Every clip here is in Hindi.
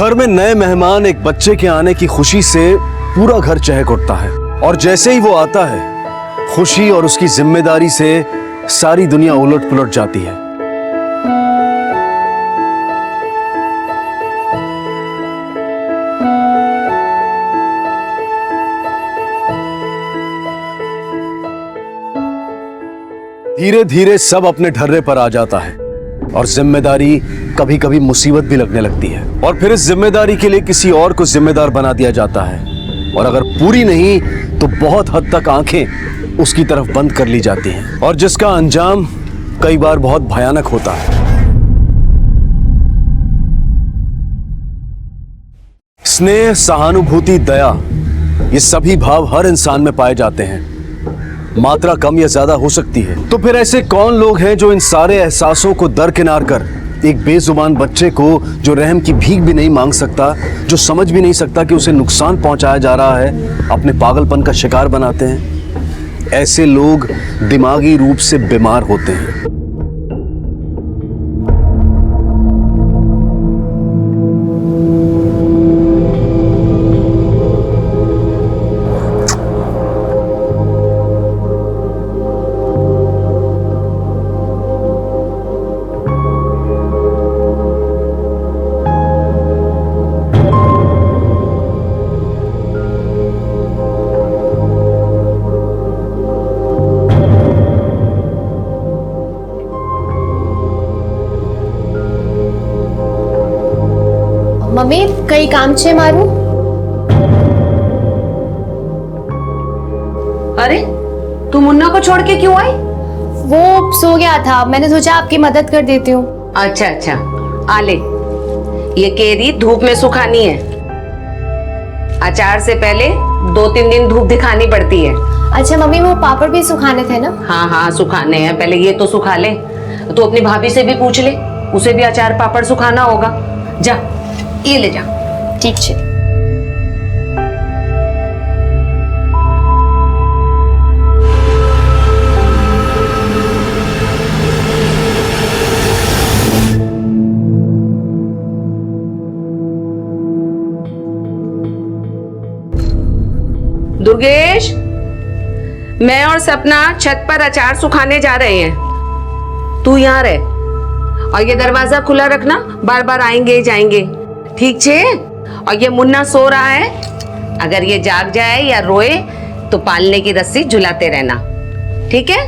घर में नए मेहमान एक बच्चे के आने की खुशी से पूरा घर चहक उठता है और जैसे ही वो आता है खुशी और उसकी जिम्मेदारी से सारी दुनिया उलट पुलट जाती है। धीरे धीरे सब अपने ढर्रे पर आ जाता है और जिम्मेदारी कभी कभी मुसीबत भी लगने लगती है और फिर इस जिम्मेदारी के लिए किसी और को जिम्मेदार बना दिया जाता है और अगर पूरी नहीं तो बहुत हद तक आंखें उसकी तरफ बंद कर ली जाती हैं और जिसका अंजाम कई बार बहुत भयानक होता है। स्नेह, सहानुभूति, दया, ये सभी भाव हर इंसान में पाए जाते हैं। मात्रा कम या ज्यादा हो सकती है। तो फिर ऐसे कौन लोग हैं जो इन सारे एहसासों को दरकिनार कर एक बेजुबान बच्चे को जो रहम की भीख भी नहीं मांग सकता, जो समझ भी नहीं सकता कि उसे नुकसान पहुंचाया जा रहा है, अपने पागलपन का शिकार बनाते हैं। ऐसे लोग दिमागी रूप से बीमार होते हैं। મમ્મી કઈ કામ છે મારું? अरे तू मुन्ना को छोड़ के क्यों आई? वो सो गया था, मैंने सोचा आपकी मदद कर देती हूँ। अच्छा अच्छा, आ ले, ये केरी धूप में सुखानी है। अचार से पहले 2-3 दिन धूप दिखानी पड़ती है। अच्छा मम्मी, वो पापड़ भी सुखाने थे ना? हाँ हाँ सुखाने हैं, पहले ये तो सुखा ले। तो अपनी भाभी से भी पूछ ले, उसे भी अचार पापड़ सुखाना होगा। जा ये ले जा। ठीक है। दुर्गेश, मैं और सपना छत पर अचार सुखाने जा रहे हैं, तू यहाँ रह और ये दरवाजा खुला रखना, बार बार आएंगे जाएंगे, ठीक छे? और ये मुन्ना सो रहा है, अगर ये जाग जाए या रोए तो पालने की रस्सी झुलाते रहना, ठीक है?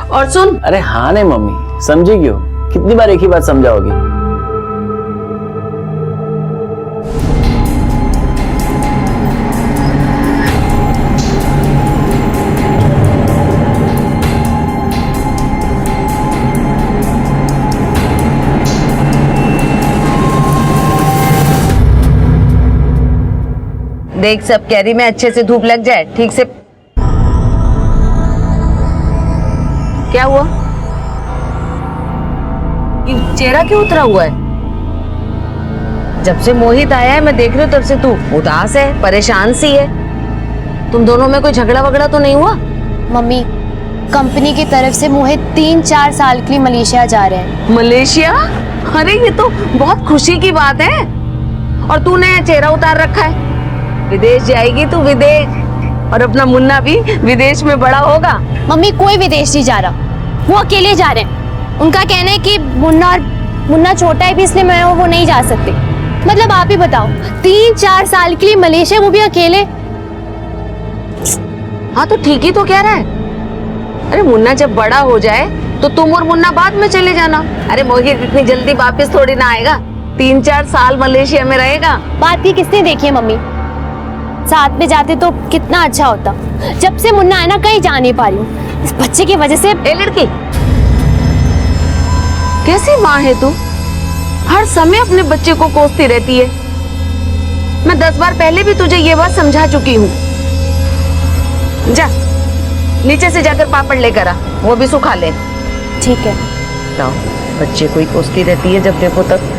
और सुन। अरे हाँ नहीं मम्मी, समझी क्यों? कितनी बार एक ही बात समझाओगी? देख सब कैरी में अच्छे से धूप लग जाए, ठीक से। क्या हुआ? चेहरा क्यों उतरा हुआ है? जब से मोहित आया है मैं देख रही हूँ तब से तू उदास है, परेशान सी है। तुम दोनों में कोई झगड़ा वगड़ा तो नहीं हुआ? मम्मी, कंपनी की तरफ से मोहित 3-4 साल के लिए मलेशिया जा रहे हैं। मलेशिया? अरे ये तो बहुत खुशी की बात है। और तूने चेहरा उतार रखा है, विदेश जाएगी तू, विदेश। और अपना मुन्ना भी विदेश में बड़ा होगा। मम्मी कोई विदेश नहीं जा रहा, वो अकेले जा रहे हैं। उनका कहना है कि मुन्ना छोटा है भी इसलिए मैं वो नहीं जा सकती। मतलब आप ही बताओ, 3-4 साल के लिए मलेशिया, वो भी अकेले। हाँ तो ठीक ही तो कह रहा है। अरे मुन्ना जब बड़ा हो जाए तो तुम और मुन्ना बाद में चले जाना। अरे मोहित इतनी जल्दी वापस थोड़ी ना आएगा, 3-4 साल मलेशिया में रहेगा। बात की किसने देखी है मम्मी? साथ में जाते तो कितना अच्छा होता। जब से मुन्ना है ना, कहीं जा नहीं पा रही हूँ इस बच्चे की वजह से। ए लड़की, कैसी माँ है तू? हर समय अपने बच्चे को कोसती रहती है। मैं 10 बार पहले भी तुझे ये बात समझा चुकी हूँ। जा नीचे से जाकर पापड़ लेकर आ, वो भी सुखा ले। ठीक है। लाओ, बच्चे को ही कोसती रहती है जब देखो तब।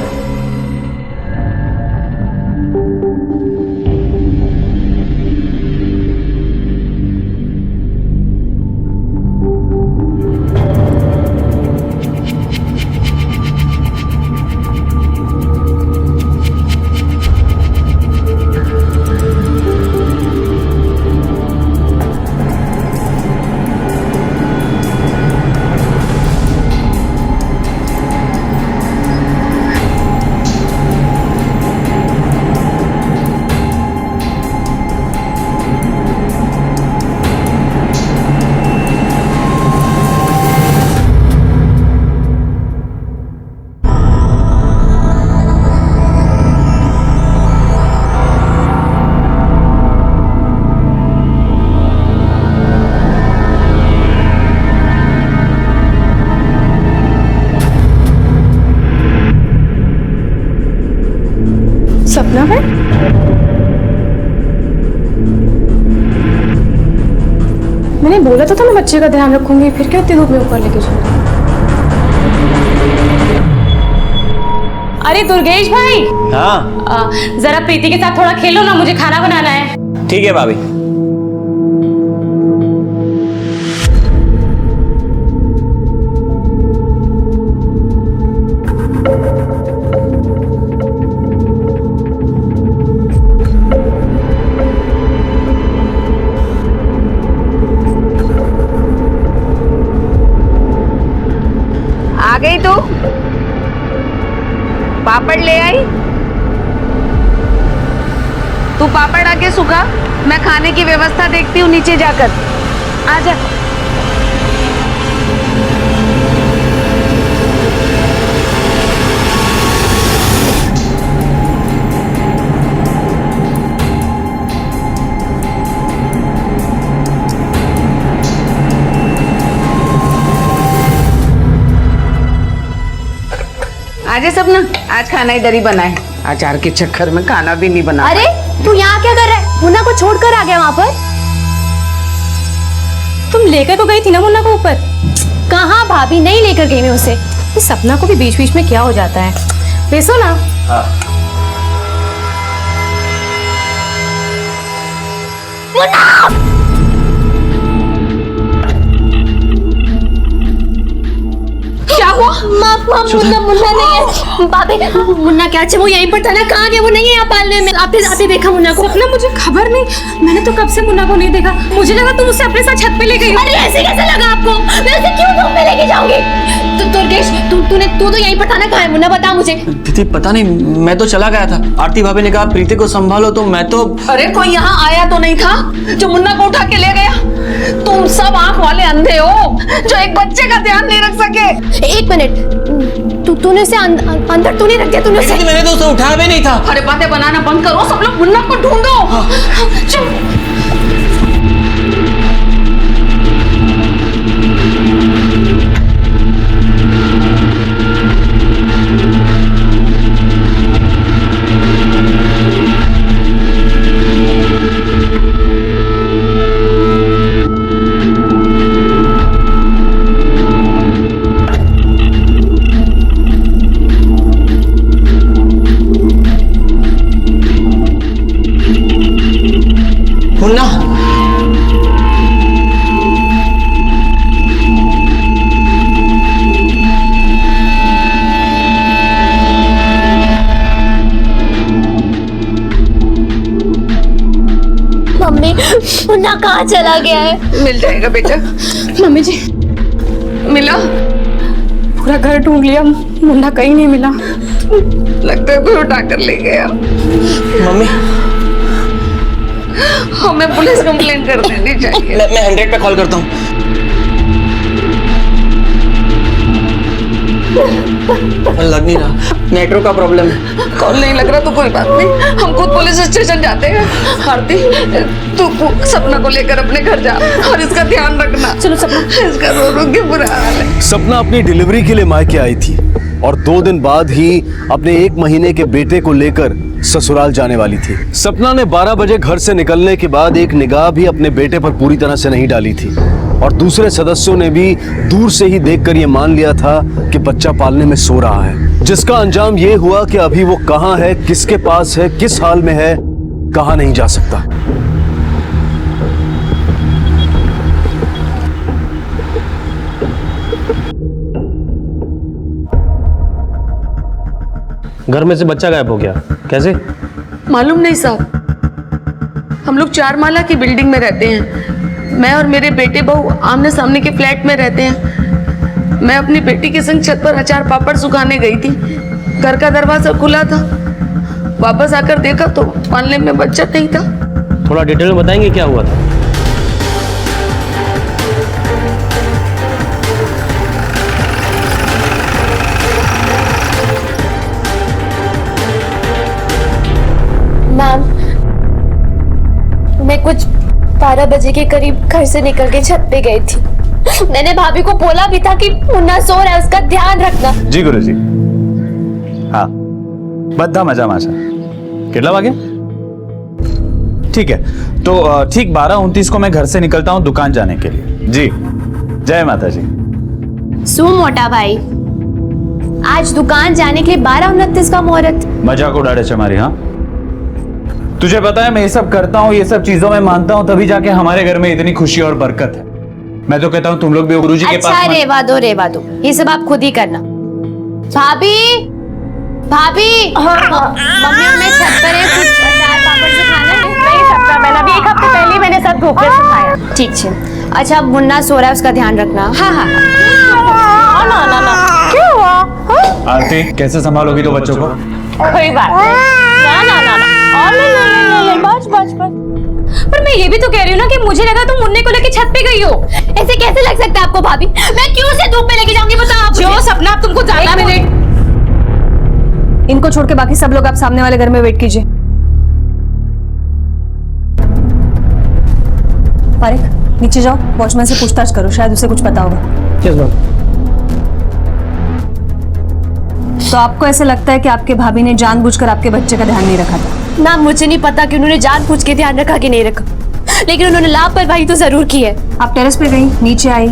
मैंने बोला तो था मैं बच्चे का ध्यान रखूंगी, फिर क्या इतनी धूप में ऊपर लेके जाऊँ। अरे दुर्गेश भाई, हाँ जरा प्रीति के साथ थोड़ा खेलो ना, मुझे खाना बनाना है। ठीक है भाभी। आ गई तू? पापड़ ले आई? तू पापड़ आके सुखा, मैं खाने की व्यवस्था देखती हूँ नीचे जाकर। आजा। आजा सपना, आज खाना इधर ही बना है। अचार के चक्कर में खाना भी नहीं बना। अरे तू यहाँ क्या कर रहा है? मुन्ना को छोड़कर आ गया वहाँ पर। तुम लेकर तो गई थी ना मुन्ना को ऊपर। कहाँ भाभी, नहीं लेकर गई मैं उसे। इस सपना को भी बीच बीच में क्या हो जाता है। बेसो ना। क्या हुआ? मुन्ना नहीं है भाभी। मुन्ना क्या वो यहीं पर था ना, कहाँ गया? वो नहीं है यहाँ पालने में। आपने देखा मुन्ना को? सपना मुझे खबर नहीं, मैंने तो कब से मुन्ना को नहीं देखा। मुझे लगा तुम उसे अपने साथ छत पे ले गई। अरे ऐसे कैसे लगा आपको? मैं उसे क्यों धूप में लेके जाऊंगी? दुर्गेश, तू तो यहीं पर था ना, कहाँ है मुन्ना? बता मुझे। दीदी पता नहीं, मैं तो चला गया था। आरती भाभी ने कहा प्रीति को संभालो, तो मैं तो। अरे कोई यहाँ आया तो नहीं था जो मुन्ना को उठा के ले गया? तुम सब आंख वाले अंधे हो जो एक बच्चे का ध्यान नहीं रख सके। एक मिनट, तूने उसे अंदर तू नहीं रख दिया? तूने उसे? मैंने तो उसे उठाया भी नहीं था। अरे बातें बनाना बंद करो, सब लोग मुन्ना को ढूंढो। चल। मुन्ना, मम्मी, मुन्ना कहाँ चला गया है? मिल जाएगा बेटा। मम्मी जी, मिला? पूरा घर ढूंढ लिया, मुन्ना कहीं नहीं मिला। लगता है कोई उठा कर ले गया। मम्मी हमें पुलिस कंप्लेंट कर देनी चाहिए। मैं 100 पे कॉल करता हूँ। लग नहीं रहा, नेटवर्क का प्रॉब्लम है। कॉल नहीं लग रहा तो कोई बात नहीं, हम खुद पुलिस स्टेशन जाते हैं। आरती, तू सपना को लेकर अपने घर जा और इसका ध्यान रखना। चलो सपना। इसका रो रो के बुरा हाल है। सपना अपनी डिलीवरी के लिए मायके आई थी और 2 दिन बाद ही अपने 1 महीने के बेटे को लेकर ससुराल जाने वाली थी। सपना ने 12 बजे घर से निकलने के बाद एक निगाह भी अपने बेटे पर पूरी तरह से नहीं डाली थी और दूसरे सदस्यों ने भी दूर से ही देखकर यह मान लिया था कि बच्चा पालने में सो रहा है, जिसका अंजाम ये हुआ कि अभी वो कहाँ है, किसके पास है, किस हाल में है, कहाँ नहीं जा सकता। घर में से बच्चा गायब हो गया, कैसे? मालूम नहीं साहब, हम लोग 4 माला की बिल्डिंग में रहते हैं। मैं और मेरे बेटे बहू आमने सामने के फ्लैट में रहते हैं। मैं अपनी बेटी के संग छत पर अचार पापड़ सुखाने गई थी। घर का दरवाजा खुला था, वापस आकर देखा तो पालने में बच्चा नहीं था। थोड़ा डिटेल में बताएंगे क्या हुआ था? मैम, मैं कुछ 12 बजे के करीब घर से निकल के छत पे गई थी। मैंने भाभी को बोला भी था कि मुन्ना सो रहा है, उसका ध्यान रखना। जी गुरुजी। हाँ, बद्धा मजा माशा। कितना वागे? ठीक है, तो ठीक 12:29 को मैं घर से निकलता हूँ दुकान जाने के लिए। जी, जय माता जी। सु मोटा भाई, आज दुकान जाने के लिए 12:29 का मुहूर्त। मजाक उड़ा छे हमारी। हाँ, तुझे पता है मैं ये सब करता हूँ, ये सब चीजों में मानता हूँ, तभी जाके हमारे घर में इतनी खुशी और बरकत है। मैं तो कहता हूँ तुम लोग भी गुरुजी के पास अच्छा, रेवा दो, ये सब आप खुद ही करना। भाभी, मम्मी हमें छत पर है, कुछ अचार पापड़ से खाना है। नहीं सकता, मैंने अभी 1 हफ्ते पहले ही मैंने सब धोखे से खाया। ठीक है। अच्छा, मुन्ना सो रहा है, उसका ध्यान रखना। हाँ। ना क्या हुआ? आरती, कैसे संभालोगी तो बच्चों को? कोई बात नहीं। ना बस। पर मैं ये भी तो कह रही हूँ ना कि मुझे लगा तुम मुन्ने को लेके छत पे गई हो। ऐसे कैसे लग सकता है आपको भाभी? मैं क्यों से धूप में लेके जाऊंगी बताओ आप? जो सपना अब तुमको जाना मिले। इनको छोड़ के बाकी सब लोग आप सामने वाले घर में वेट कीजिए। फारिक, नीचे जाओ, वॉचमैन से पूछताछ करो, शायद उसे कुछ पता होगा। Yes ma'am. तो आपको ऐसे लगता है कि आपके भाभी ने जानबूझकर आपके बच्चे का ध्यान नहीं रखा था? ना, मुझे नहीं पता कि उन्होंने जानबूझ के ध्यान रखा कि नहीं रखा, लेकिन उन्होंने लापरवाही तो जरूर की है। आप टेरेस पे गई, नीचे आई,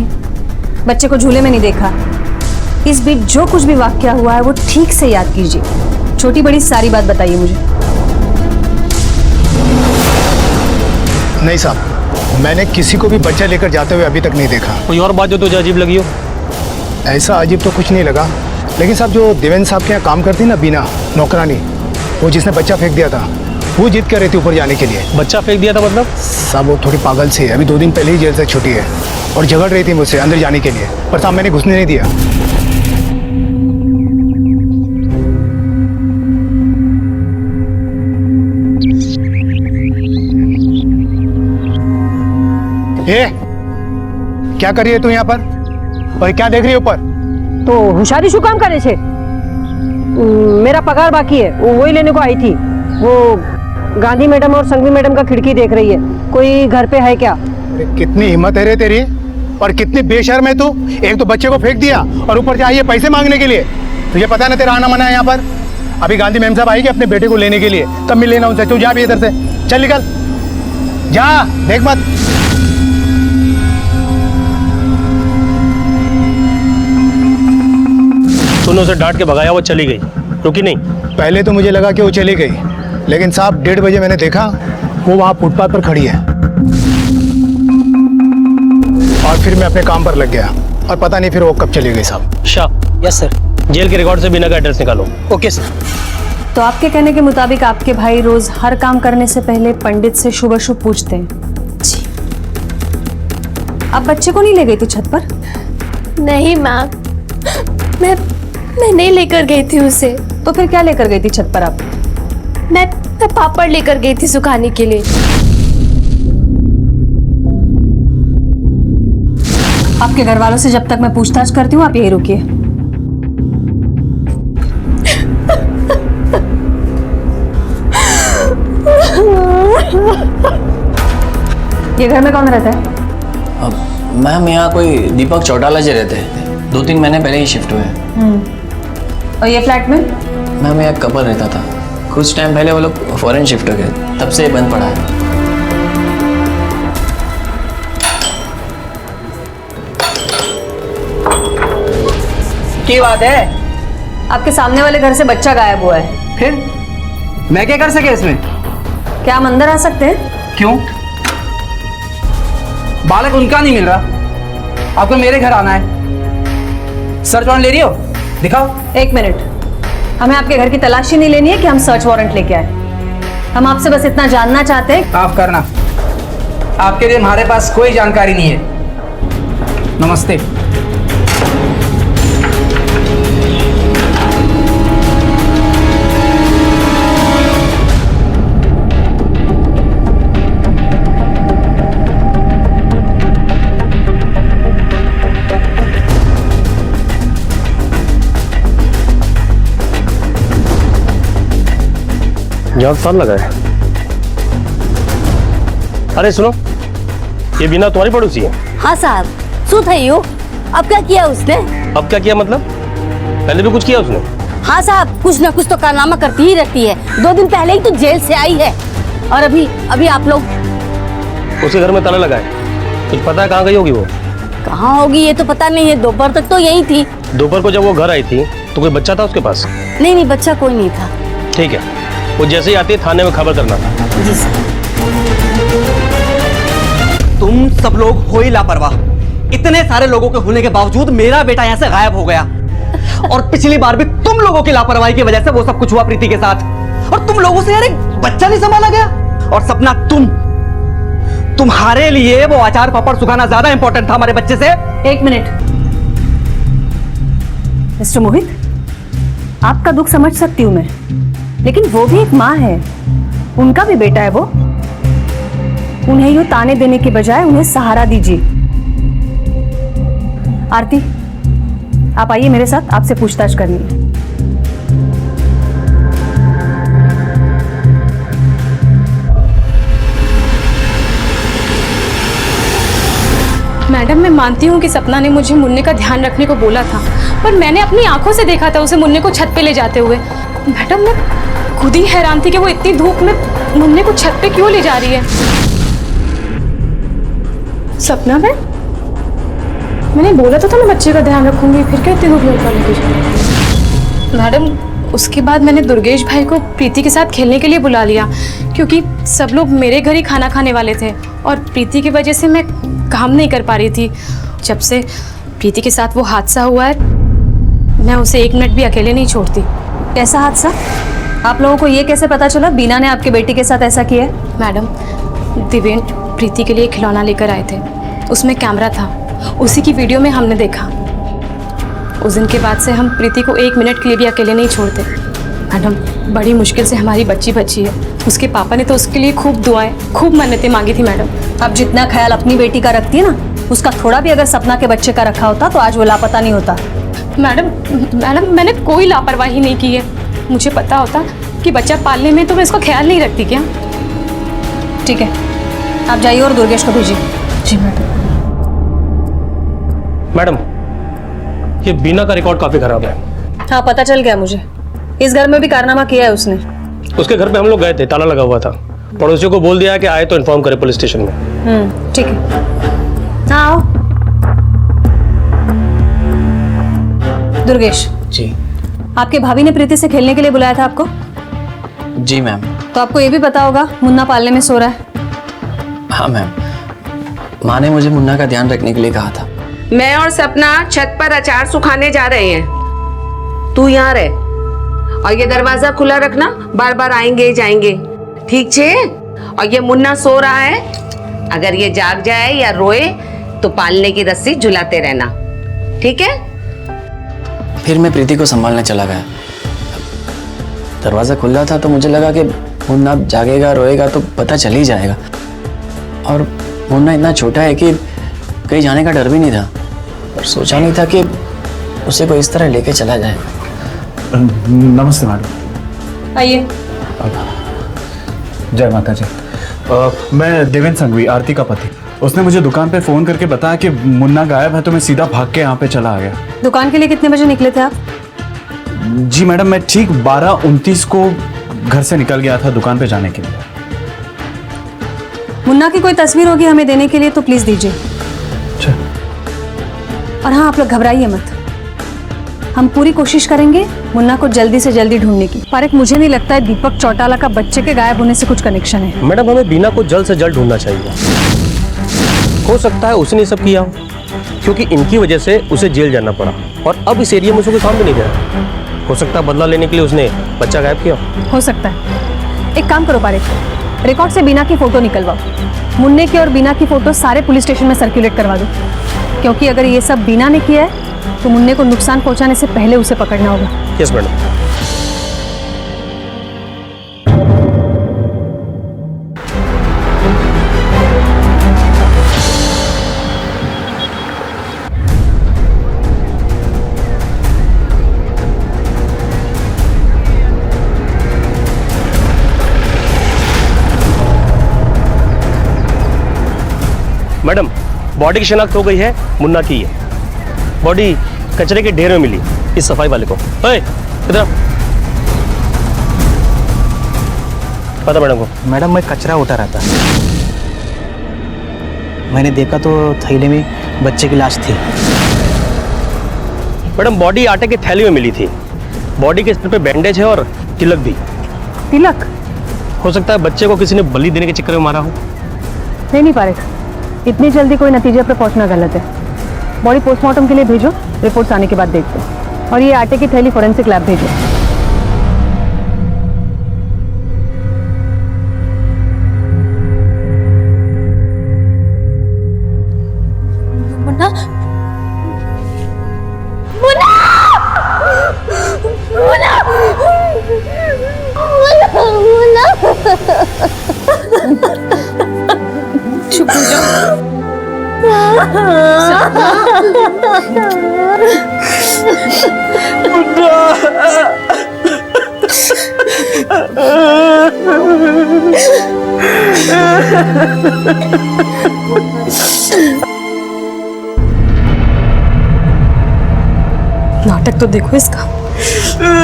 बच्चे को झूले में नहीं देखा। इस बीच जो कुछ भी वाकया हुआ है वो ठीक से याद कीजिए, छोटी बड़ी सारी बात बताइए मुझे। नहीं साहब, मैंने किसी को भी बच्चा लेकर जाते हुए अभी तक नहीं देखा। कोई और बात जो तुझे अजीब लगी हो? ऐसा अजीब तो कुछ नहीं लगा, लेकिन साहब जो देवेंद्र साहब के यहाँ काम करती ना बीना नौकरानी, वो जिसने बच्चा फेंक दिया था, वो जिद कर रही थी ऊपर जाने के लिए। बच्चा फेंक दिया था मतलब? साहब वो थोड़ी पागल सी है, अभी 2 दिन पहले ही जेल से छुट्टी है और झगड़ रही थी मुझसे अंदर जाने के लिए, पर साहब मैंने घुसने नहीं दिया। ये क्या कर रही है तू यहाँ पर और क्या देख रही है ऊपर? तो होशियारी शू काम करे छे? मेरा पगार बाकी है, वो वही लेने को आई थी। वो गांधी मैडम और संघवी मैडम का खिड़की देख रही है, कोई घर पे है क्या? अरे कितनी हिम्मत है रे तेरी, और कितनी बेशर्म है तू। एक तो बच्चे को फेंक दिया और ऊपर से आई है पैसे मांगने के लिए। तुझे पता है ना तेरा आना मना है यहाँ पर। अभी गांधी मैम साहब आएगी अपने बेटे को लेने के लिए, तब मिल लेना उनसे। तू जा भी इधर से, चल निकल जा, देख मत। तूने उसे डांट के भगाया, वो चली गई, रुकी नहीं? पहले तो मुझे लगा कि वो चली गई, लेकिन साहब 1:30 बजे मैंने देखा वो वहाँ फुटपाथ पर खड़ी है, और फिर मैं अपने काम पर लग गया और पता नहीं फिर वो कब चली गई साहब। शाह। Yes sir. जेल के रिकॉर्ड से बिना का एड्रेस निकालो। Okay sir. तो आपके कहने के मुताबिक आपके भाई रोज हर काम करने से पहले पंडित से शुभ अशुभ पूछते हैं? जी। आप बच्चे को नहीं ले गई थी छत पर? नहीं मैम, मैं नहीं लेकर गई थी उसे। तो फिर क्या लेकर गई थी छत पर आप? मैं पापड़ लेकर गई थी सुखाने के लिए। आपके घर वालों से जब तक मैं पूछताछ करती हूँ आप यही रुकिए। ये घर में कौन रहता है? मैम यहाँ कोई दीपक चौटाला जी रहते हैं, 2-3 महीने पहले ही शिफ्ट हुए हैं। और ये फ्लैट में? मैम यहाँ कपल रहता था, कुछ टाइम पहले वो लोग फॉरेन शिफ्ट हो गए, तब से बंद पड़ा है। क्या बात है? आपके सामने वाले घर से बच्चा गायब हुआ है। फिर मैं क्या कर सके इसमें? क्या हम अंदर आ सकते हैं? क्यों? बालक उनका नहीं मिल रहा, आपको मेरे घर आना है। सर्च वारंट ले रही हो? दिखाओ। 1 मिनट, हमें आपके घर की तलाशी नहीं लेनी है कि हम सर्च वारंट लेके आए। हम आपसे बस इतना जानना चाहते हैं। माफ करना, आपके लिए हमारे पास कोई जानकारी नहीं है। नमस्ते। यहाँ साल लगा है। अरे सुनो, ये बिना तुम्हारी पड़ोसी है? हाँ साहब, शू थयू? अब क्या किया उसने? अब क्या किया मतलब? पहले भी कुछ किया उसने? हाँ साहब, कुछ ना कुछ तो कारनामा करती ही रहती है। 2 दिन पहले ही तो जेल से आई है, और अभी आप लोग। उसके घर में ताला लगा है, कुछ पता है कहाँ गई होगी वो? कहाँ होगी ये तो पता नहीं है, दोपहर तक तो यही थी। दोपहर को जब वो घर आई थी तो कोई बच्चा था उसके पास? नहीं नहीं, बच्चा कोई नहीं था। ठीक है, वो जैसे ही आती है थाने में खबर करना। जी सर। तुम सब लोग हो ही लापरवाह। इतने सारे लोगों के होने के बावजूद मेरा बेटा यहाँ से गायब हो गया। और पिछली बार भी तुम लोगों की लापरवाही की वजह से वो सब कुछ हुआ प्रीति के साथ। और तुम लोगों से यार एक बच्चा नहीं संभाला गया। और सपना, तुम्हारे लिए वो अचार पापड़ सुखाना ज्यादा इंपॉर्टेंट था हमारे बच्चे से। एक मिनट मिस्टर मोहित, आपका दुख समझ सकती हूं मैं, लेकिन वो भी एक माँ है, उनका भी बेटा है वो। उन्हें यूं ताने देने के बजाय उन्हें सहारा दीजिए। आरती, आप आइए मेरे साथ, आपसे पूछताछ करनी है। मैडम, मैं मानती हूँ कि सपना ने मुझे मुन्ने का ध्यान रखने को बोला था, पर मैंने अपनी आंखों से देखा था उसे मुन्ने को छत पे ले जाते हुए। मैडम, मैं खुद ही हैरान थी कि वो इतनी धूप में मुन्ने को छत पे क्यों ले जा रही है। सपना, मैंने बोला तो था मैं बच्चे का ध्यान रखूंगी, फिर क्या इतनी धूप में लेके जा रही है। मैडम, उसके बाद मैंने दुर्गेश भाई को प्रीति के साथ खेलने के लिए बुला लिया, क्योंकि सब लोग मेरे घर ही खाना खाने वाले थे और प्रीति की वजह से मैं काम नहीं कर पा रही थी। जब से प्रीति के साथ वो हादसा हुआ है, मैं उसे एक मिनट भी अकेले नहीं छोड़ती। कैसा हादसा? आप लोगों को ये कैसे पता चला बीना ने आपके बेटी के साथ ऐसा किया है? मैडम, दिव्यन प्रीति के लिए खिलौना लेकर आए थे, उसमें कैमरा था, उसी की वीडियो में हमने देखा। उस दिन के बाद से हम प्रीति को एक मिनट के लिए भी अकेले नहीं छोड़ते। मैडम, बड़ी मुश्किल से हमारी बच्ची बची है। उसके पापा ने तो उसके लिए खूब दुआएं, खूब मन्नतें मांगी थी। मैडम, आप जितना ख्याल अपनी बेटी का रखती है ना, उसका थोड़ा भी अगर सपना के बच्चे का रखा होता तो आज वो लापता नहीं होता। मैडम, मैंने कोई लापरवाही नहीं की है। मुझे पता होता कि बच्चा पालने में तो मैं इसका ख्याल नहीं रखती क्या? ठीक है, आप जाइए और दुर्गेश को भेजिए। जी मैडम। मैडम, ये बीना का रिकॉर्ड काफी खराब है। हाँ, पता चल गया मुझे। इस घर में भी कारनामा किया है उसने। उसके घर पे हम लोग गए थे, ताला लगा हुआ था। पड़ोसियों को बोल दिया कि आए तो इन्फॉर्म करे पुलिस स्टेशन में। ठीक है, हाँ आओ। दुर्गेश जी। आपके भाभी ने प्रीति से खेलने के लिए बुलाया था आपको? जी मैम। तो आपको ये भी पता होगा मुन्ना पालने में सो रहा है। हाँ मैम, माँ ने मुझे मुन्ना का ध्यान रखने के लिए कहा था। मैं और सपना छत पर अचार सुखाने जा रहे हैं, तू यहाँ रह और ये दरवाजा खुला रखना, बार बार आएंगे जाएंगे, ठीक छे? और ये मुन्ना सो रहा है, अगर ये जाग जाए या रोए तो पालने की रस्सी झुलाते रहना, ठीक है? फिर मैं प्रीति को संभालने चला गया। दरवाज़ा खुला था तो मुझे लगा कि मुन्ना जागेगा रोएगा तो पता चल ही जाएगा। और मुन्ना इतना छोटा है कि कहीं जाने का डर भी नहीं था, और सोचा नहीं था कि उसे कोई इस तरह लेके चला जाए। नमस्ते मैडम। आइए। जय माता जी। मैं देवेंद्र संघवी, आरती का पति। उसने मुझे दुकान पे फोन करके बताया कि मुन्ना गायब है, तो मैं सीधा भाग के यहाँ पे चला आ गया। दुकान के लिए कितने बजे निकले थे आप? जी मैडम, मैं ठीक 12:29 को घर से निकल गया था दुकान पे जाने के लिए। मुन्ना की कोई तस्वीर होगी हमें देने के लिए तो प्लीज दीजिए। अच्छा। और हाँ, आप लोग घबराइए मत, हम पूरी कोशिश करेंगे मुन्ना को जल्दी से जल्दी ढूंढने की। पर एक मुझे नहीं लगता है दीपक चौटाला का बच्चे के गायब होने से कुछ कनेक्शन है। मैडम, हमें बीना को जल्द से जल्द ढूंढना चाहिए। हो सकता है उसने ये सब किया हो, क्योंकि इनकी वजह से उसे जेल जाना पड़ा और अब इस एरिया में उसे कोई काम भी नहीं दे रहा। हो सकता है बदला लेने के लिए उसने बच्चा गायब किया हो सकता है। एक काम करो पारिक, रिकॉर्ड से बीना की फोटो निकलवाओ, मुन्ने की और बीना की फोटो सारे पुलिस स्टेशन में सर्कुलेट करवा दो, क्योंकि अगर ये सब बीना ने किया है तो मुन्ने को नुकसान पहुंचाने से पहले उसे पकड़ना होगा। Yes madam. मैडम, बॉडी की शिनाख्त हो गई है, मुन्ना की है। बॉडी कचरे के ढेर में मिली इस सफाई वाले को। ओए, इधर पता मैडम को? मैडम, मैं कचरा उठा रहा था। मैंने देखा तो थैले में बच्चे की लाश थी। मैडम बॉडी आटे की थैली में मिली थी। बॉडी के सिर पे बैंडेज है और तिलक भी। तिलक? हो सकता है बच्चे को किसी ने बलि देने के चक्कर में मारा हो। नहीं पारेख, इतनी जल्दी कोई नतीजे पर पहुंचना गलत है। बॉडी पोस्टमार्टम के लिए भेजो, रिपोर्ट्स आने के बाद देखते हैं। और ये आटे की थैली फॉरेंसिक लैब भेजो। मुन्ना, मुन्ना, मुन्ना, मुन्ना, चुप हो जाओ। नाटक तो देखो इसका,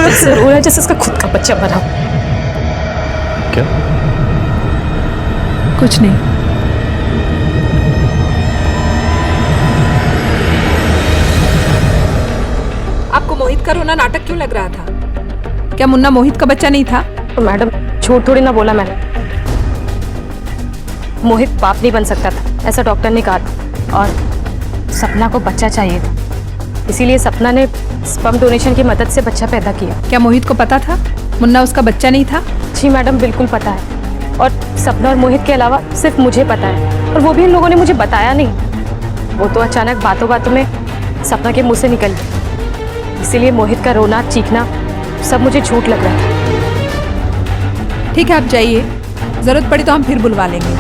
ऐसे रो रहा है जैसे इसका खुद का बच्चा मरा। क्या? कुछ नहीं। आपको मोहित का रोना नाटक क्यों लग रहा था? क्या मुन्ना मोहित का बच्चा नहीं था? तो मैडम झूठ थोड़ी ना बोला मैंने। मोहित बाप नहीं बन सकता था, ऐसा डॉक्टर ने कहा था। और सपना को बच्चा चाहिए था, इसीलिए सपना ने स्पर्म डोनेशन की मदद से बच्चा पैदा किया। क्या मोहित को पता था मुन्ना उसका बच्चा नहीं था? जी मैडम, बिल्कुल पता है। और सपना और मोहित के अलावा सिर्फ मुझे पता है, और वो भी इन लोगों ने मुझे बताया नहीं। वो तो अचानक बातों बातों में सपना के मुंह से निकल गई। इसीलिए मोहित का रोना चीखना सब मुझे झूठ लग रहा था। ठीक है, आप जाइए, जरूरत पड़ी तो हम फिर बुलवा लेंगे।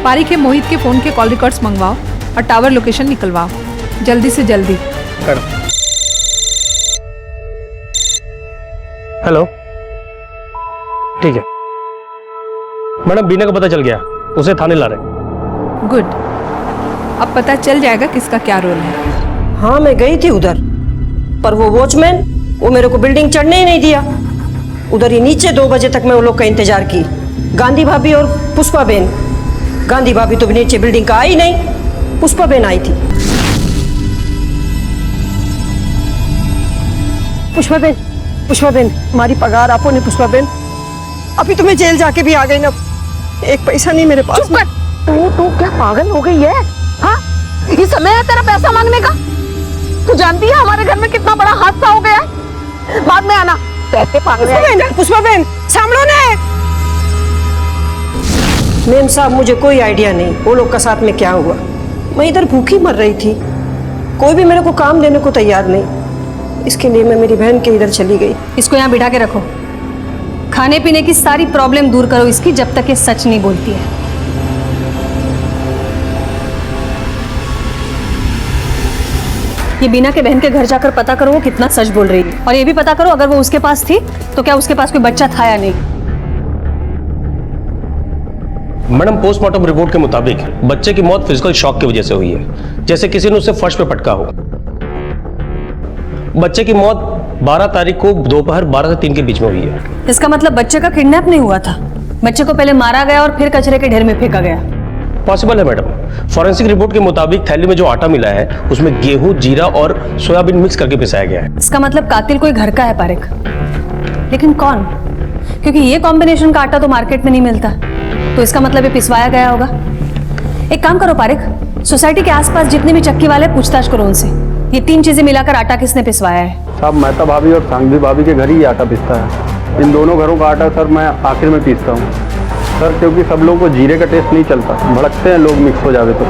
पारी के मोहित के फोन के कॉल रिकॉर्ड्स मंगवाओ और टावर लोकेशन निकलवाओ, जल्दी से जल्दी। हेलो, ठीक है मैडम, बीना का पता चल गया, उसे थाने ला रहे। गुड, अब पता चल जाएगा किसका क्या रोल है। हाँ, मैं गई थी उधर, पर वो वॉचमैन वो मेरे को बिल्डिंग चढ़ने ही नहीं दिया। उधर ही नीचे 2 बजे तक मैं उन लोग का इंतजार की, गांधी भाभी और पुष्पा बेन। गांधी भाभी तो नीचे बिल्डिंग का आई नहीं, पुष्पा बेन आई थी। पुष्पा बेन, हमारी पगार आपो ने। पुष्पा बेन, अभी तो मैं जेल जाके भी आ गई ना, एक पैसा नहीं मेरे पास। तू क्या पागल हो गई है? हाँ, ये समय है तेरा पैसा मांगने का? तू जानती है हमारे घर में कितना बड़ा हादसा हो गया है? बाद में आना, पैसे मांगने। पुष्पा बेन, सामने ने। मेम साहब, मुझे कोई आइडिया नहीं वो लोग का साथ में क्या हुआ। मैं इधर भूखी मर रही थी, कोई भी मेरे को काम देने को तैयार नहीं। इसके लिए मैं मेरी बहन के इधर चली गई। इसको यहाँ बिठा के रखो, खाने पीने की सारी प्रॉब्लम दूर करो इसकी, जब तक ये सच नहीं बोलती है। ये बीना के बहन के घर जाकर पता करो वो कितना सच बोल रही है, और ये भी पता करो अगर वो उसके पास थी तो क्या उसके पास कोई बच्चा था या नहीं। मैडम, पोस्टमार्टम रिपोर्ट के मुताबिक बच्चे की मौत फिजिकल शॉक की वजह से हुई है, जैसे किसी ने उसे फर्श पे पटका हो। बच्चे की मौत 12 तारीख को दोपहर 12 से 3 के बीच में हुई है। इसका मतलब बच्चे का किडनैप नहीं हुआ था, बच्चे को पहले मारा गया और फिर कचरे के ढेर में फेंका गया। पॉसिबल है मैडम। फॉरेंसिक रिपोर्ट के मुताबिक थैली में जो आटा मिला है उसमें गेहूं, जीरा और सोयाबीन मिक्स करके पिसाया गया है। इसका मतलब कातिल कोई घर का है पारेख, लेकिन कौन? क्योंकि ये कॉम्बिनेशन का आटा तो मार्केट में नहीं मिलता, तो इसका मतलब ये पिसवाया गया होगा। एक काम करो पारेख, सोसाइटी के आसपास जितने भी चक्की वाले पूछताछ करो उनसे, ये 3 चीजें मिलाकर आटा किसने पिसवाया है। साहब, मेहता भाभी और सांघवी भाभी के घर ही आटा पिसता है। इन दोनों घरों का आटा सर मैं आखिर में पीसता हूँ सर, क्योंकि सब लोगों को जीरे का टेस्ट नहीं चलता, भड़कते हैं लोग मिक्स हो जावे तो।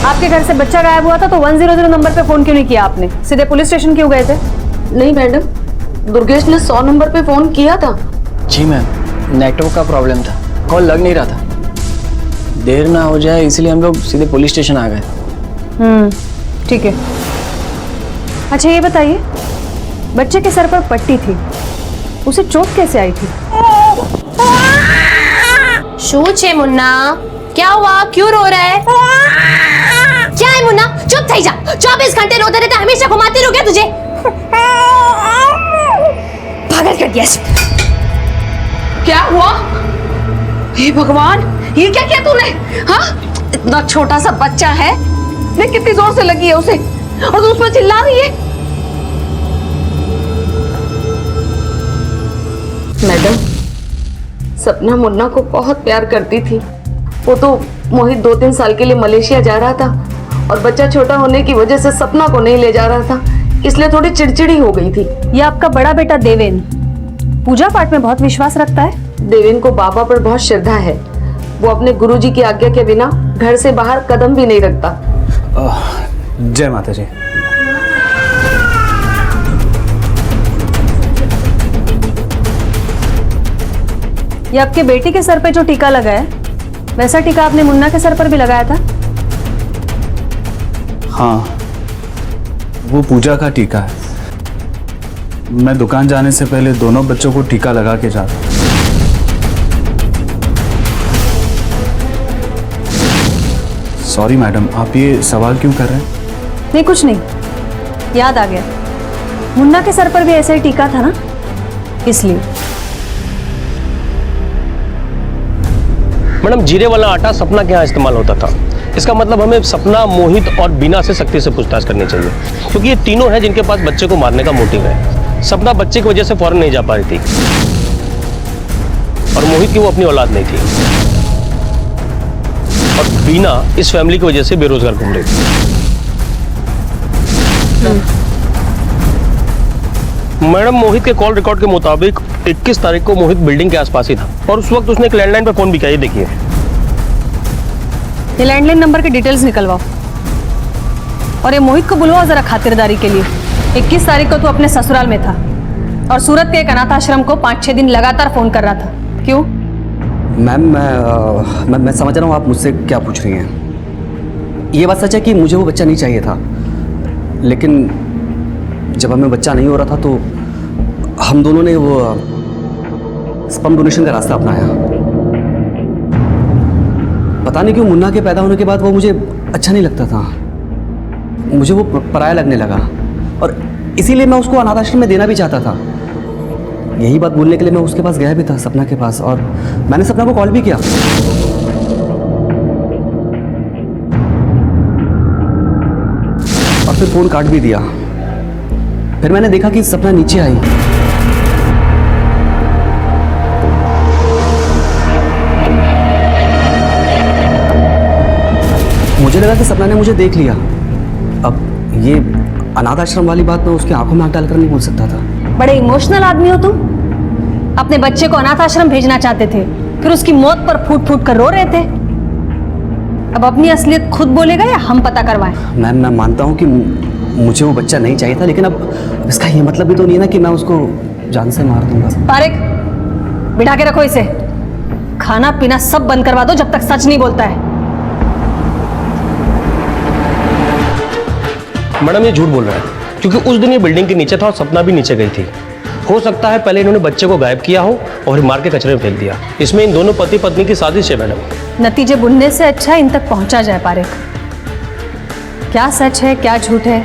आपके घर से बच्चा गायब हुआ था तो 100 नंबर पे फोन क्यों नहीं किया आपने? सीधे पुलिस स्टेशन क्यों गए थे? नहीं मैडम, दुर्गेश ने 100 नंबर पे फोन किया था। जी मैम, नेटवर्क का प्रॉब्लम था, कॉल लग नहीं रहा था। देर ना हो जाए इसलिए हम लोग सीधे पुलिस स्टेशन आ गए। ठीक है। अच्छा ये बताइए, बच्चे के सर पर पट्टी थी, उसे चोट कैसे आई थी? શું છે મુન્ના? क्या हुआ? क्यों रो रहा है? क्या है मुन्ना? चुप થઈ जा। 24 घंटे रोते रहते, हमेशा घुमाती रहो क्या तुझे? पागल कर दिया। क्या हुआ? हे भगवान, ये क्या किया तूने? हाँ, इतना छोटा सा बच्चा है, देख कितनी जोर से लगी है उसे, और तू उस पर चिल्ला रही है। मैडम, सपना मुन्ना को बहुत प्यार करती थी। वो तो मोहित 2-3 साल के लिए मलेशिया जा रहा था और बच्चा छोटा होने की वजह से सपना को नहीं ले जा रहा था, इसलिए थोड़ी चिड़चिड़ी हो गई थी। ये आपका बड़ा बेटा देवेन पूजा पाठ में बहुत विश्वास रखता है। देवेन को बाबा पर बहुत श्रद्धा है। वो अपने गुरुजी की आज्ञा के बिना घर से बाहर कदम भी नहीं रखता। जय माता जी। ये आपके बेटी के सर पे जो टीका लगा है, वैसा टीका आपने मुन्ना के सर पर भी लगाया था? हाँ, वो पूजा का टीका है। मैं दुकान जाने से पहले दोनों बच्चों को टीका लगा के जाता। सॉरी मैडम, आप ये सवाल क्यों कर रहे हैं? नहीं, कुछ नहीं, याद आ गया। मुन्ना के सर पर भी ऐसा ही टीका था ना, इसलिए। मैडम, जीरे वाला आटा सपना के यहाँ इस्तेमाल होता था। इसका मतलब हमें सपना, मोहित और बीना से सख्ती से पूछताछ करनी चाहिए, क्योंकि ये तीनों हैं जिनके पास बच्चे को मारने का मोटिव है। सपना बच्चे की वजह से फौरन नहीं जा पा रही थी और मोहित की वो अपनी औलाद नहीं थी, और बीना इस फैमिली की वजह से बेरोजगार घूम रही थी। मैडम, मोहित के कॉल रिकॉर्ड के मुताबिक 21 तारीख को मोहित बिल्डिंग के आसपास ही था और उस वक्त उसने एक लैंडलाइन पर फोन भी किया। ये देखिए, ये लैंडलाइन नंबर के डिटेल्स निकलवाओ और ये मोहित को बुलवाओ जरा खातिरदारी के लिए। 21 तारीख को तू अपने ससुराल में था और सूरत के एक अनाथ आश्रम को 5-6 दिन लगातार फोन कर रहा था। क्यों? मैम, मैं समझ रहा हूँ आप मुझसे क्या पूछ रही हैं। ये बात सच है कि मुझे वो बच्चा नहीं चाहिए था, लेकिन जब हमें बच्चा नहीं हो रहा था तो हम दोनों ने वो स्पर्म डोनेशन का रास्ता अपनाया। पता नहीं क्यों मुन्ना के पैदा होने के बाद वो मुझे अच्छा नहीं लगता था, मुझे वो पराया लगने लगा और इसीलिए मैं उसको अनाथ आश्रम में देना भी चाहता था। यही बात बोलने के लिए मैं उसके पास गया भी था, सपना के पास, और मैंने सपना को कॉल भी किया। और फिर फोन काट भी दिया। फिर मैंने देखा कि सपना नीचे आई। मुझे लगा कि सपना ने मुझे देख लिया। अब ये अनाथ आश्रम वाली बात मैं उसकी आंखों में आंख डालकर नहीं बोल सकता था। बड़े इमोशनल आदमी हो तुम। अपने बच्चे को अनाथ आश्रम भेजना चाहते थे, फिर उसकी मौत पर फूट फूट कर रो रहे थे। अब अपनी असलियत खुद बोलेगा या हम पता करवाएं? मैम, मैं मानता हूँ कि मुझे वो बच्चा नहीं चाहिए था, लेकिन अब इसका ये मतलब भी तो नहीं है ना कि मैं उसको जान से मार दूंगा। तारिक, बिठा के रखो इसे। खाना पीना सब बंद करवा दो जब तक सच नहीं बोलता है। मैडम, ये झूठ बोल रहा है, क्योंकि उस दिन ये बिल्डिंग के नीचे था और सपना भी नीचे गई थी। हो सकता है पहले इन्होंने बच्चे को गायब किया हो और मार के कचरे में फेंक दिया। इसमें इन दोनों पति पत्नी की साजिश है मैडम। नतीजे बुनने से अच्छा इन तक पहुंचा जाए पारिक। क्या सच है क्या झूठ है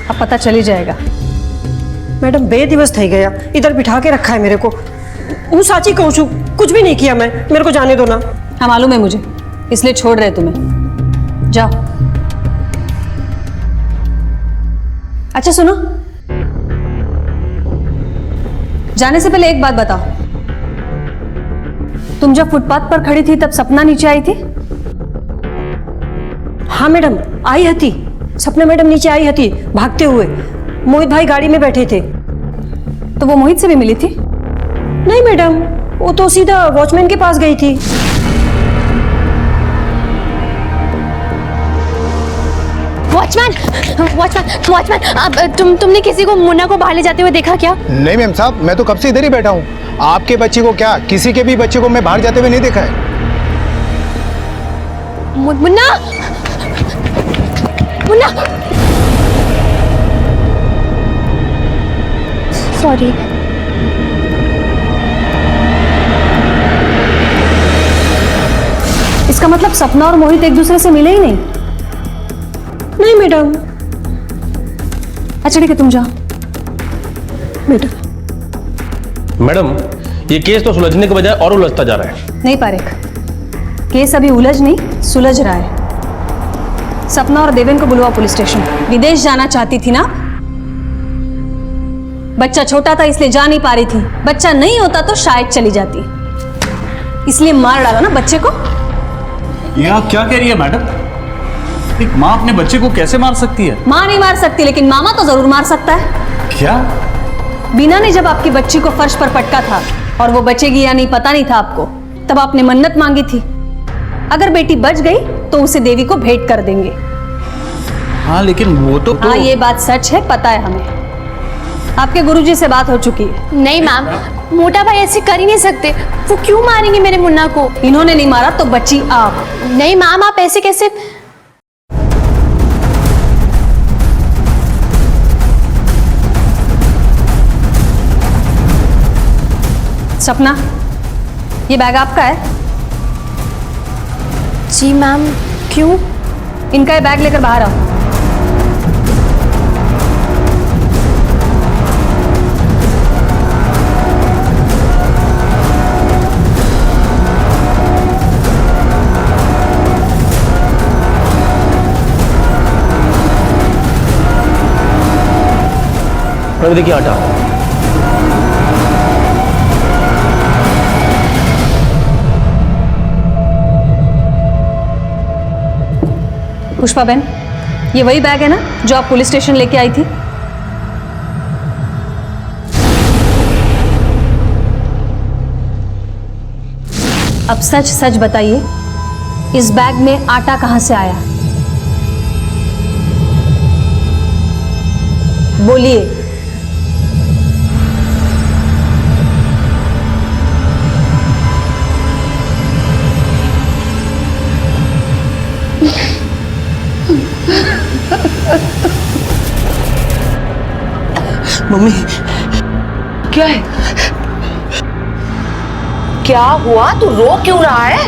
अब पता चली जाएगा। मैडम, बेदिवस થઈ गया, इधर बिठा के रखा है मेरे को। हूँ साची कहूँ छू, कुछ भी नहीं किया मैं, मेरे को जाने दो ना। हाँ, मालूम है मुझे, इसलिए छोड़ रहे तुम्हें। जाओ। अच्छा सुनो, जाने से पहले एक बात बताओ, तुम जब फुटपाथ पर खड़ी थी तब सपना नीचे आई थी? हाँ मैडम, आई हती। सपना मैडम नीचे आई हती भागते हुए। मोहित भाई गाड़ी में बैठे थे। तो वो मोहित से भी मिली थी? नहीं मैडम, वो तो सीधा वॉचमैन के पास गई थी। वॉचमैन, वॉचमैन, वॉचमैन, अब तुमने किसी को मुन्ना को बाहर ले जाते हुए देखा क्या? नहीं मैम साहब, मैं तो कब से इधर ही बैठा हूँ। आपके बच्चे को क्या, किसी के भी बच्चे को मैं बाहर जाते हुए नहीं देखा है। मुन्ना, मुन्ना, सॉरी। इसका मतलब सपना और मोहित एक दूसरे से मिले ही नहीं? नहीं मैडम। अच्छा ठीक है, तुम जाओ। मैडम, मैडम, ये केस तो सुलझने के बजाय और उलझता जा रहा है। नहीं पारेख, केस अभी उलझ नहीं सुलझ रहा है। सपना और देवेन को बुलवा पुलिस स्टेशन। विदेश जाना चाहती थी ना, बच्चा छोटा था इसलिए जा नहीं पा रही थी। बच्चा नहीं होता तो शायद चली जाती, इसलिए मार डाला ना बच्चे को। ये आप क्या कह रही है मैडम? एक माँ अपने बच्चे को कैसे मार सकती है? माँ नहीं मार सकती, लेकिन मामा तो जरूर मार सकता है। क्या? बीना ने जब आपकी बच्ची को फर्श पर पटका था और वो बचेगी या नहीं पता नहीं था आपको, तब आपने मन्नत मांगी थी, अगर बेटी बच गई तो उसे देवी को भेंट कर देंगे। हाँ लेकिन वो तो हाँ ये बात सच है, पता है हमें। आपके गुरुजी से बात हो चुकी है। नहीं मैम, मोटा भाई ऐसे कर ही नहीं सकते। वो क्यों मारेंगे मेरे मुन्ना को? इन्होंने नहीं मारा तो बची आप। नहीं मैम, आप ऐसे कैसे? सपना, ये बैग आपका है? जी मैम। क्यों? इनका ये बैग लेकर बाहर आओ। प्रभु देखिए आटा। पुष्पा बहन, ये वही बैग है ना जो आप पुलिस स्टेशन लेके आई थी? अब सच सच बताइए, इस बैग में आटा कहां से आया? बोलिए। मम्मी, क्या है? क्या हुआ? तू रो क्यों रहा है?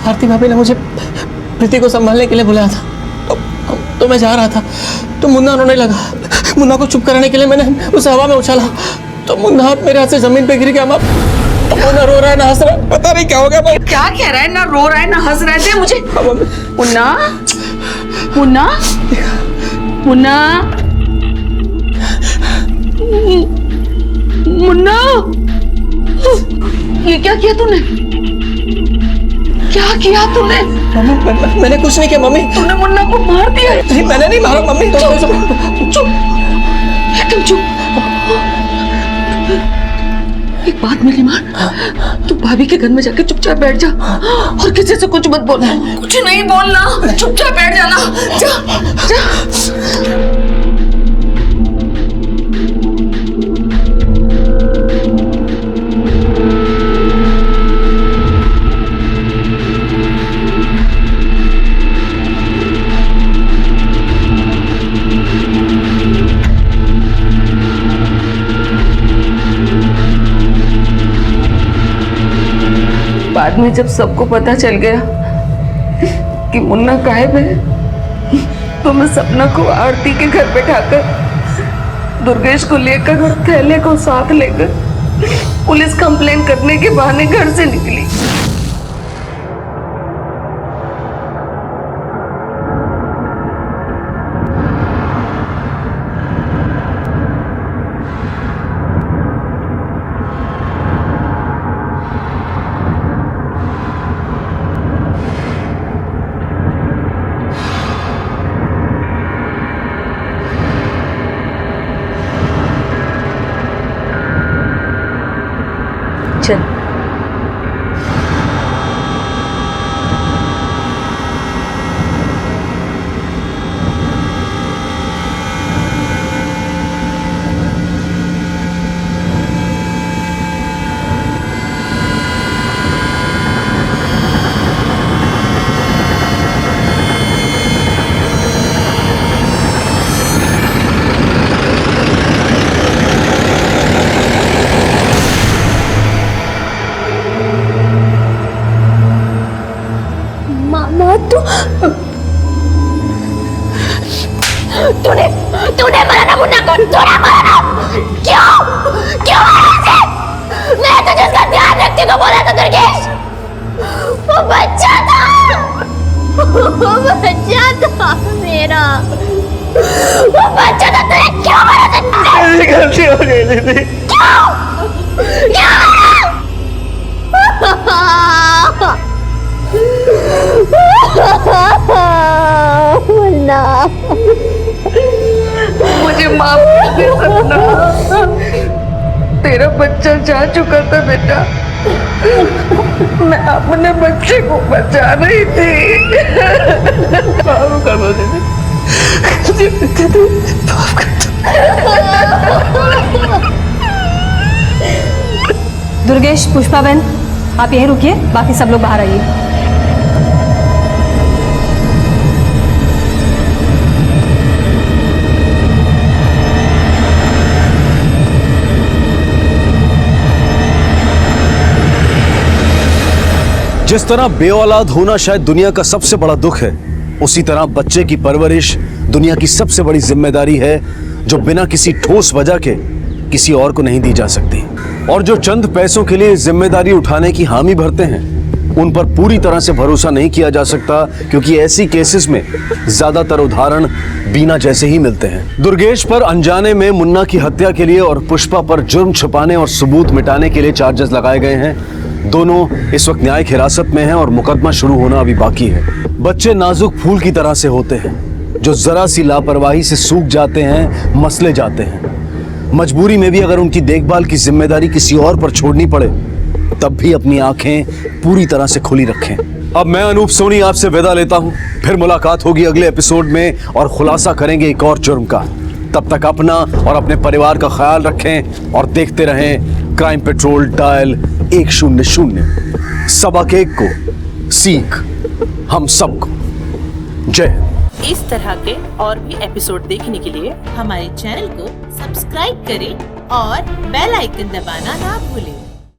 आरती भाभी ने मुझे प्रीति को संभालने के लिए बुलाया था, तो मैं जा रहा था तो मुन्ना रोने लगा। मुन्ना को चुप कराने के लिए मैंने उसे हवा में उछाला तो मुन्ना मेरे हाथ से जमीन पे गिर गया। मुन्ना रो रहा है ना हंस रहा है, पता नहीं क्या हो गया। क्या कह रहा है? ना रो रहा है ना हंस रहा है। दे मुझे। मुन्ना, मुन्ना, मुन्ना, मुन्ना, ये क्या किया तूने? क्या किया तूने? मैंने कुछ नहीं किया मम्मी। तूने मुन्ना को मार दिया? नहीं, मैंने नहीं मारा मम्मी। चुप, एकदम चुप। एक बात मेरी मान, तू भाभी के घर में जाके चुपचाप बैठ जा और किसी से कुछ मत बोलना। कुछ नहीं बोलना, चुपचाप बैठ जाना। जा, जा। बाद में जब सबको पता चल गया कि मुन्ना गायब है, तो मैं सपना को आरती के घर बैठाकर दुर्गेश को लेकर और थैले को साथ लेकर पुलिस कंप्लेन करने के बहाने घर से निकली। चल। तूने मारा ना मुन्ना को, तूने मारा ना। क्यों? क्यों मारा इसे? मैं तो जिसका ध्यान रखने को बोला था दुर्गेश, वो बच्चा था, वो बच्चा था मेरा, वो बच्चा था। तुझे क्यों मारा था? मेरी गलती हो गई दीदी। क्यों? मुन्ना, मुझे माफ कर दे सपना, तेरा बच्चा जा चुका था बेटा, मैं अपने बच्चे को बचा रही थी। माफ कर दो दीदी, माफ कर दो। दुर्गेश, पुष्पा बहन, आप यहीं रुकिए, बाकी सब लोग बाहर आइए। जिस तरह बेऔलाद होना शायद दुनिया का सबसे बड़ा दुख है, उसी तरह बच्चे की परवरिश दुनिया की सबसे बड़ी जिम्मेदारी है, जो बिना किसी ठोस वजह के किसी और को नहीं दी जा सकती। और जो चंद पैसों के लिए जिम्मेदारी उठाने की हामी भरते हैं, उन पर पूरी तरह से भरोसा नहीं किया जा सकता, क्योंकि ऐसी केसेस में ज्यादातर उदाहरण बीना जैसे ही मिलते हैं। दुर्गेश पर अनजाने में मुन्ना की हत्या के लिए और पुष्पा पर जुर्म छुपाने और सबूत मिटाने के लिए चार्जेस लगाए गए हैं। दोनों इस वक्त न्यायिक हिरासत में हैं और मुकदमा शुरू होना अभी बाकी है। बच्चे नाजुक फूल की तरह से होते हैं, जो जरा सी लापरवाही से सूख जाते हैं, मसले जाते हैं। मजबूरी में भी अगर उनकी देखभाल की जिम्मेदारी किसी और पर छोड़नी पड़े, तब भी अपनी आंखें पूरी तरह से खुली रखें। अब मैं अनूप सोनी आपसे विदा लेता हूं, फिर मुलाकात होगी अगले एपिसोड में और खुलासा करेंगे एक और जुर्म का। तब तक अपना और अपने परिवार का ख्याल रखें और देखते रहें क्राइम पेट्रोल डायल 100। सबक एक को सीख हम सबको। जय हिंद। इस तरह के और भी एपिसोड देखने के लिए हमारे चैनल को सब्सक्राइब करें और बेल आइकन दबाना ना भूलें।